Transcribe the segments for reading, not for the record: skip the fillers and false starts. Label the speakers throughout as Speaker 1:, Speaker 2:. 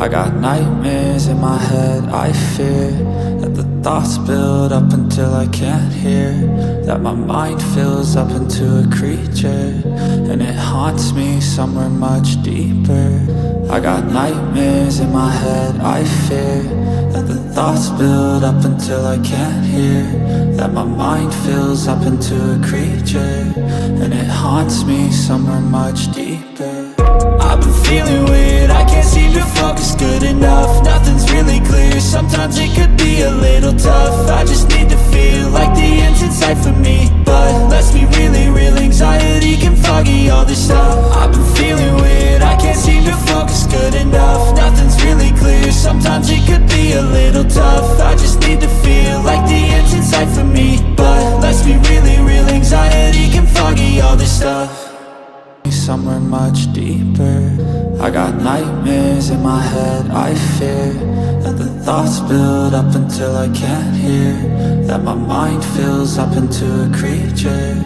Speaker 1: I got nightmares in my head, I fear that the thoughts build up until I can't hear, that my mind fills up into a creature, and it haunts me somewhere much deeper. I got nightmares in my head, I fear that the thoughts build up until I can't hear, that my mind fills up into a creature, and it haunts me somewhere much deeper. I've been feeling weird, I can't seem to focus good enough. Nothing's really clear, sometimes it could be a little tough. I just need to feel like the end's in sight for me, but let's be really real, anxiety can foggy all this stuff. I've been feeling weird, I can't seem to focus good enough. Nothing's really clear, sometimes it could be a little tough. I just need to feel like the end's in sight for me, but let's be really real, anxiety can foggy all this stuff. Somewhere much deeper. I got nightmares in my head, I fear that the thoughts build up until I can't hear, that my mind fills up into a creature,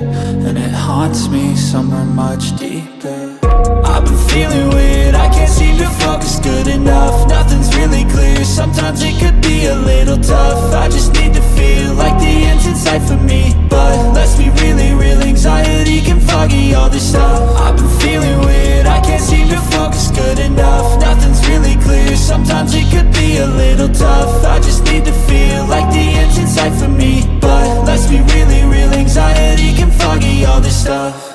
Speaker 1: and it haunts me somewhere much deeper. I've been feeling weird, I can't seem to focus good enough. Nothing's really clear, sometimes it could be a little tough. I just need to feel like the end's in sight for me, but let's be really real, anxiety can foggy all this stuff. I've been feeling weird, I can't seem to focus good enough. Nothing's really clear, sometimes it could be a little tough. I just need to feel like the end's in sight for me, but let's be really real, anxiety can foggy all this stuff.